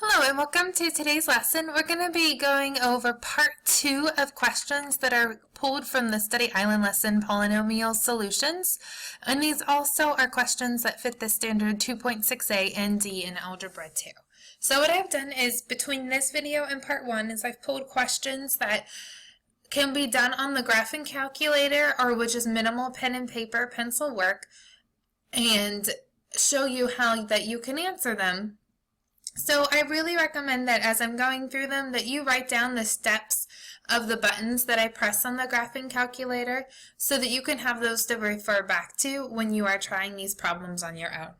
Hello and welcome to today's lesson. We're going to be going over part 2 of questions that are pulled from the Study Island lesson, Polynomial Solutions. And these also are questions that fit the standard 2.6a and D in Algebra 2. So what I've done is, between this video and part 1, is I've pulled questions that can be done on the graphing calculator or with just minimal pen and paper, pencil work, and show you how that you can answer them. So I really recommend that as I'm going through them that you write down the steps of the buttons that I press on the graphing calculator so that you can have those to refer back to when you are trying these problems on your own.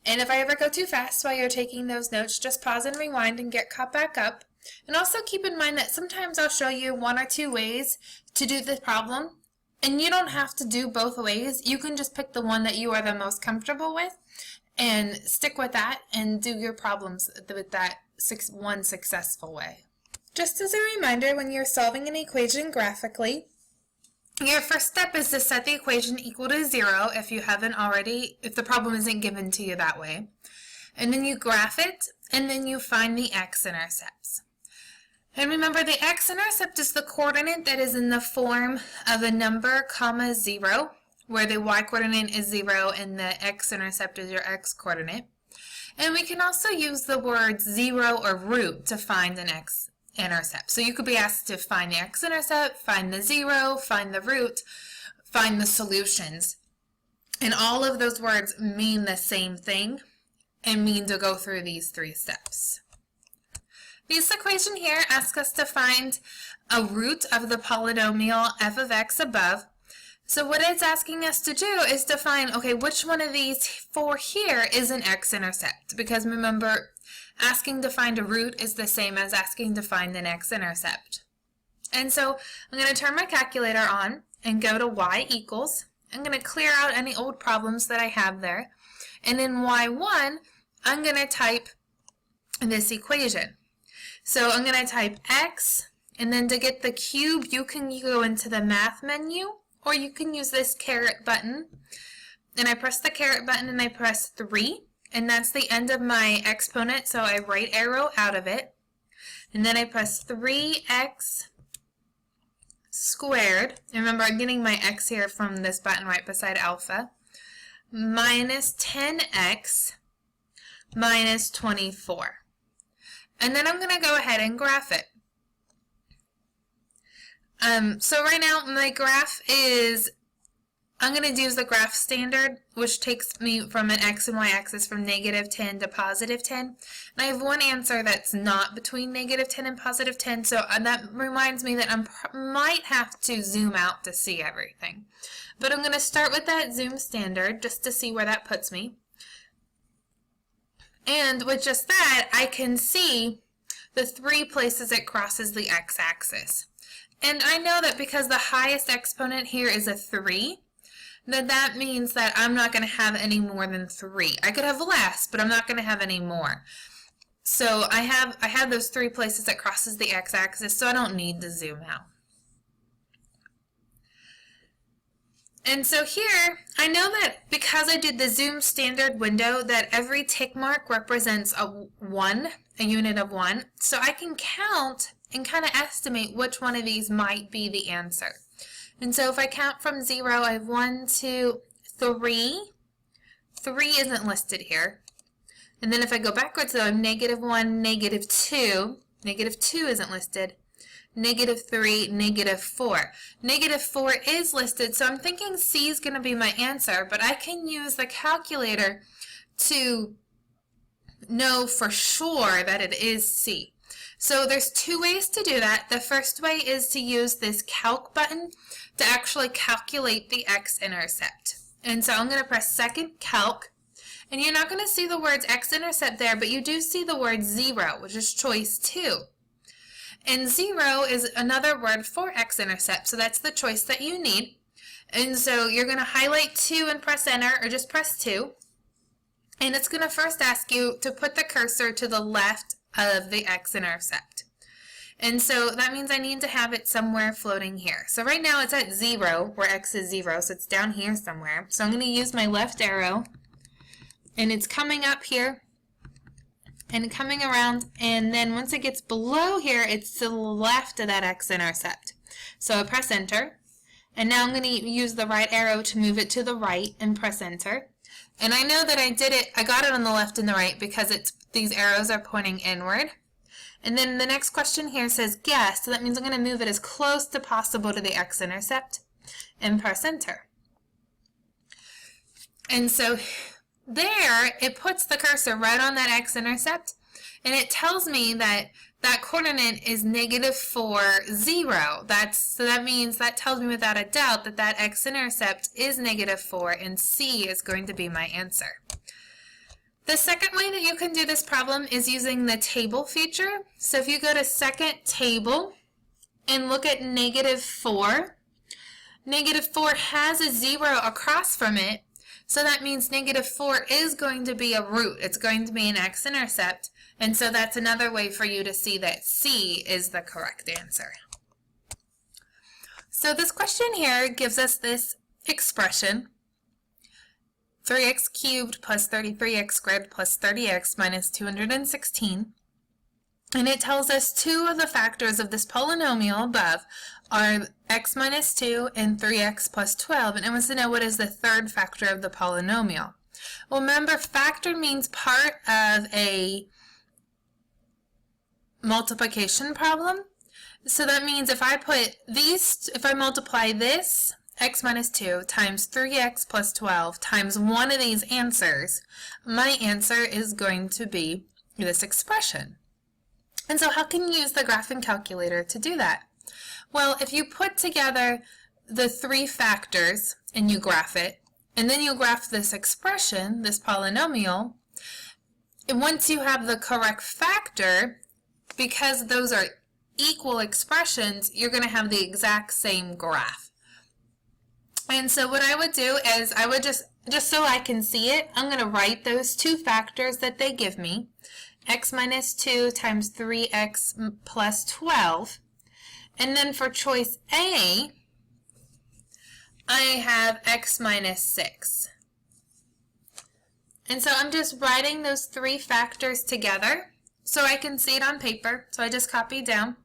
And if I ever go too fast while you're taking those notes, just pause and rewind and get caught back up. And also keep in mind that sometimes I'll show you 1 or 2 ways to do the problem, and you don't have to do both ways. You can just pick the one that you are the most comfortable with and stick with that and do your problems with that one successful way. Just as a reminder, when you're solving an equation graphically, your first step is to set the equation equal to 0 if you haven't already, if the problem isn't given to you that way. And then you graph it, and then you find the x-intercepts. And remember, the x-intercept is the coordinate that is in the form of a number, comma, 0, where the y-coordinate is 0 and the x-intercept is your x-coordinate. And we can also use the words 0 or root to find an x-intercept. So you could be asked to find the x-intercept, find the 0, find the root, find the solutions. And all of those words mean the same thing and mean to go through these 3 steps. This equation here asks us to find a root of the polynomial f of x above. So what it's asking us to do is to find, okay, which one of these 4 here is an x-intercept? Because remember, asking to find a root is the same as asking to find an x-intercept. And so I'm going to turn my calculator on and go to y equals. I'm going to clear out any old problems that I have there. And in y1, I'm going to type this equation. So I'm going to type x, and then to get the cube, you can go into the math menu, or you can use this caret button. And I press the caret button and I press 3, and that's the end of my exponent, so I right arrow out of it. And then I press 3x squared. And remember, I'm getting my x here from this button right beside alpha. Minus 10x minus 24. And then I'm going to go ahead and graph it. So right now my graph is, I'm going to use the graph standard, which takes me from an x and y axis from -10 to +10. And I have one answer that's not between -10 and +10, so that reminds me that I might have to zoom out to see everything. But I'm going to start with that zoom standard just to see where that puts me. And with just that, I can see the 3 places it crosses the x-axis. And I know that because the highest exponent here is a 3, that means that I'm not going to have any more than 3. I could have less, but I'm not going to have any more. So I have those 3 places that crosses the x-axis, so I don't need to zoom out. And so here, I know that because I did the zoom standard window, that every tick mark represents a unit of 1. So I can count and kind of estimate which one of these might be the answer. And so if I count from 0, I have 1, 2, 3. 3 isn't listed here. And then if I go backwards, though, I have -1, -2. -2 isn't listed. -3, -4. -4 is listed, so I'm thinking C is going to be my answer, but I can use the calculator to know for sure that it is C. So there's 2 ways to do that. The first way is to use this calc button to actually calculate the x-intercept. And so I'm going to press second calc, and you're not going to see the words x-intercept there, but you do see the word 0, which is choice 2. And 0 is another word for x-intercept, so that's the choice that you need. And so you're going to highlight 2 and press enter, or just press 2. And it's going to first ask you to put the cursor to the left of the x-intercept. And so that means I need to have it somewhere floating here. So right now it's at 0, where x is 0, so it's down here somewhere. So I'm going to use my left arrow, and it's coming up here. and coming around, and then once it gets below here, it's to the left of that x-intercept. So I press enter, and now I'm going to use the right arrow to move it to the right and press enter. And I know that I got it on the left and the right because these arrows are pointing inward. And then the next question here says guess, so that means I'm going to move it as close to possible to the x-intercept and press enter. And so there, it puts the cursor right on that x-intercept, and it tells me that that coordinate is -4, 0. So that means that tells me without a doubt that that x-intercept is -4, and C is going to be my answer. The second way that you can do this problem is using the table feature. So if you go to second table and look at -4, -4 has a 0 across from it. So that means -4 is going to be a root. It's going to be an x-intercept. And so that's another way for you to see that C is the correct answer. So this question here gives us this expression, 3x cubed plus 33x squared plus 30x minus 216. And it tells us two of the factors of this polynomial above are x minus 2 and 3x plus 12. And it wants to know what is the third factor of the polynomial. Well, remember, factor means part of a multiplication problem. So that means if I multiply this x minus 2 times 3x plus 12 times one of these answers, my answer is going to be this expression. And so how can you use the graphing calculator to do that? Well, if you put together the three factors and you graph it, and then you graph this expression, this polynomial, and once you have the correct factor, because those are equal expressions, you're going to have the exact same graph. And so what I would do is I would just so I can see it, I'm going to write those two factors that they give me, x minus 2 times 3x plus 12. And then for choice A, I have x minus 6. And so I'm just writing those three factors together so I can see it on paper. So I just copy down.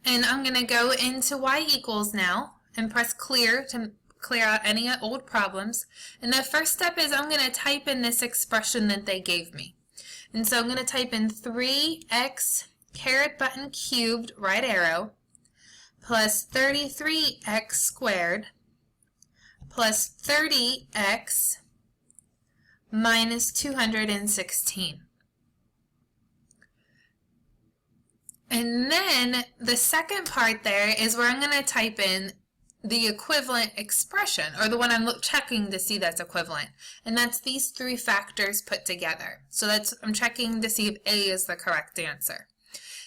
And I'm going to go into y equals now and press clear to clear out any old problems. And the first step is I'm going to type in this expression that they gave me. And so I'm going to type in 3x caret button cubed, right arrow, plus 33x squared plus 30x minus 216. And then the second part there is where I'm going to type in the equivalent expression, or the one I'm checking to see that's equivalent. And that's these three factors put together. So I'm checking to see if A is the correct answer.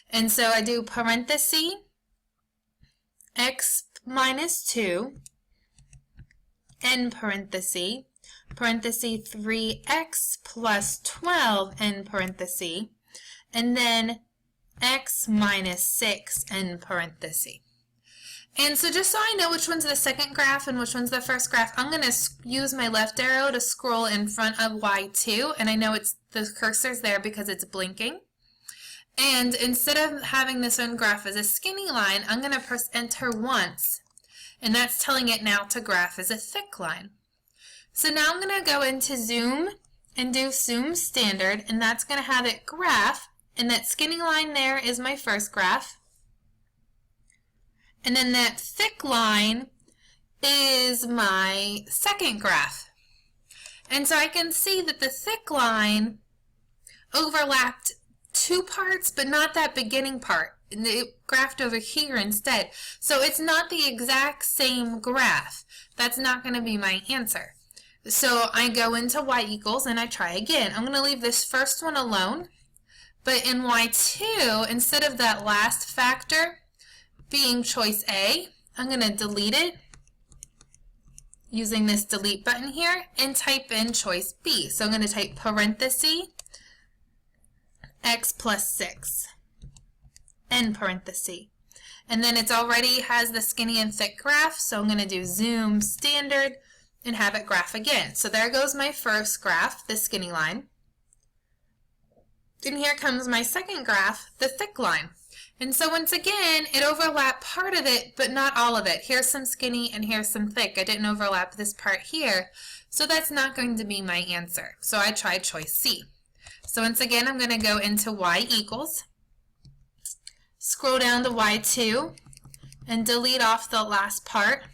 And so I do parenthesis x minus 2, end parenthesis, parenthesis 3x plus 12, end parenthesis, and then x minus 6, end parenthesis. And so just so I know which one's the second graph and which one's the first graph, I'm going to use my left arrow to scroll in front of y2, and I know the cursor's there because it's blinking. And instead of having this one graph as a skinny line, I'm going to press enter once, and that's telling it now to graph as a thick line. So now I'm going to go into zoom and do zoom standard, and that's going to have it graph, and that skinny line there is my first graph. And then that thick line is my second graph. And so I can see that the thick line overlapped two parts, but not that beginning part. It graphed over here instead. So it's not the exact same graph. That's not going to be my answer. So I go into y equals and I try again. I'm going to leave this first one alone. But in y2, instead of that last factor being choice A, I'm going to delete it using this delete button here and type in choice B. So I'm going to type parenthesis x plus 6, end parenthesis. And then it's already has the skinny and thick graph, so I'm going to do zoom standard and have it graph again. So there goes my first graph, the skinny line. And here comes my second graph, the thick line. And so once again, it overlapped part of it, but not all of it. Here's some skinny and here's some thick. I didn't overlap this part here, so that's not going to be my answer. So I tried choice C. So once again, I'm going to go into y equals, scroll down to y2, and delete off the last part.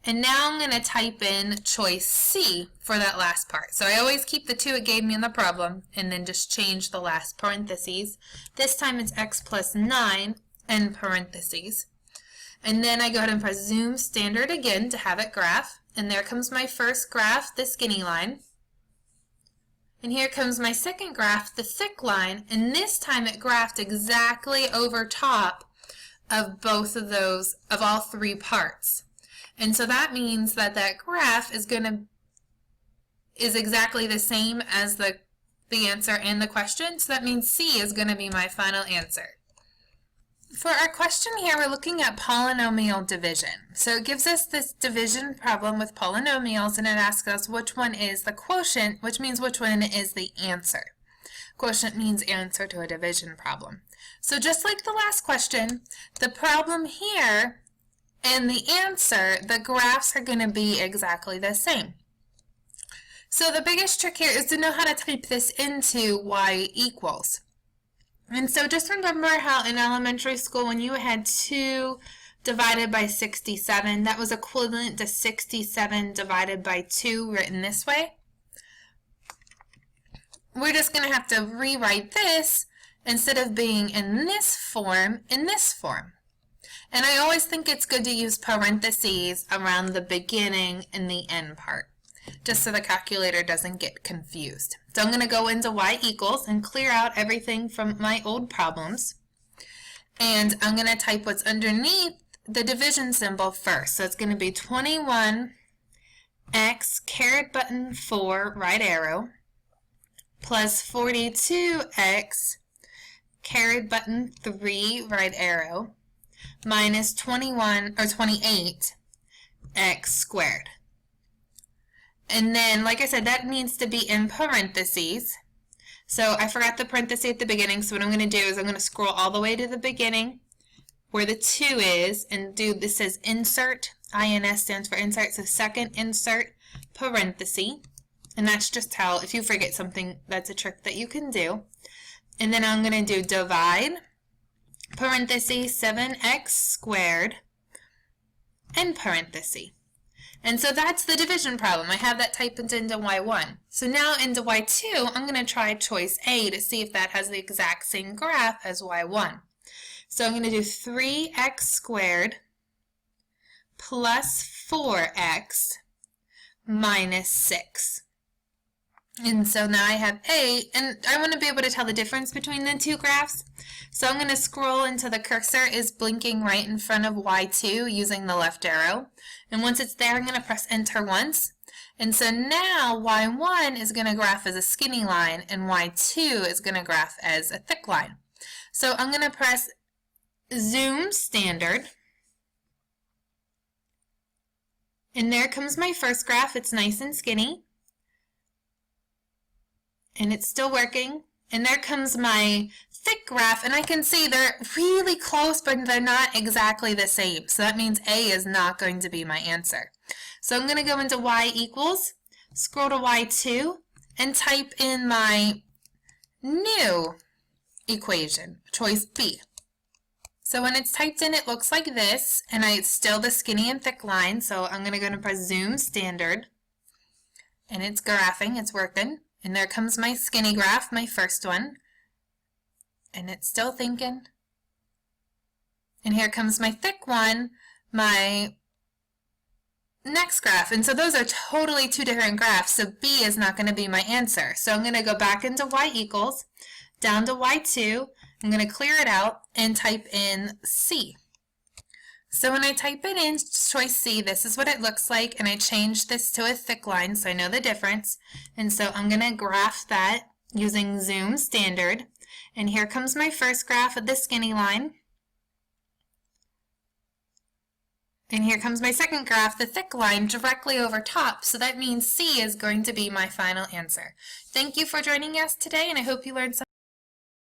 And now I'm going to type in choice C for that last part. So I always keep the 2 it gave me in the problem and then just change the last parentheses. This time it's x plus 9 in parentheses. And then I go ahead and press zoom standard again to have it graph. And there comes my first graph, the skinny line. And here comes my second graph, the thick line. And this time it graphed exactly over top of both of those, of all 3 parts. And so that means that that graph is exactly the same as the answer and the question. So that means C is going to be my final answer. For our question here, we're looking at polynomial division. So it gives us this division problem with polynomials, and it asks us which one is the quotient, which means which one is the answer. Quotient means answer to a division problem. So just like the last question, the problem here and the answer, the graphs are going to be exactly the same. So the biggest trick here is to know how to type this into y equals. And so just remember how in elementary school when you had 2 divided by 67, that was equivalent to 67 divided by 2 written this way. We're just going to have to rewrite this instead of being in this form, in this form. And I always think it's good to use parentheses around the beginning and the end part, just so the calculator doesn't get confused. So I'm going to go into y equals and clear out everything from my old problems. And I'm going to type what's underneath the division symbol first. So it's going to be 21x caret button 4 right arrow plus 42x caret button 3 right arrow minus 21 or 28 x squared. And then, like I said, that needs to be in parentheses. So I forgot the parenthesis at the beginning, so what I'm going to do is I'm going to scroll all the way to the beginning where the 2 is and do, this says insert, INS stands for insert, so second insert parenthesis. And that's just how, if you forget something, that's a trick that you can do. And then I'm going to do divide, parenthesis, 7x squared, and parenthesis. And so that's the division problem. I have that typed into y1. So now into y2, I'm going to try choice A to see if that has the exact same graph as y1. So I'm going to do 3x squared plus 4x minus 6. And so now I have A, and I want to be able to tell the difference between the 2 graphs. So I'm going to scroll until the cursor is blinking right in front of y2 using the left arrow. And once it's there, I'm going to press enter once. And so now y1 is going to graph as a skinny line, and y2 is going to graph as a thick line. So I'm going to press zoom standard. And there comes my first graph. It's nice and skinny. And it's still working. And there comes my thick graph, and I can see they're really close, but they're not exactly the same. So that means A is not going to be my answer. So I'm going to go into y equals, scroll to y2, and type in my new equation, choice B. So when it's typed in, it looks like this, and it's still the skinny and thick line. So I'm going to go and press zoom standard, and it's graphing, it's working. And there comes my skinny graph, my first one. And it's still thinking. And here comes my thick one, my next graph. And so those are totally 2 different graphs, so B is not going to be my answer. So I'm going to go back into y equals, down to y2. I'm going to clear it out and type in C. So when I type it in, choice C, this is what it looks like, and I changed this to a thick line so I know the difference. And so I'm going to graph that using zoom standard. And here comes my first graph of the skinny line. And here comes my second graph, the thick line directly over top, so that means C is going to be my final answer. Thank you for joining us today, and I hope you learned something.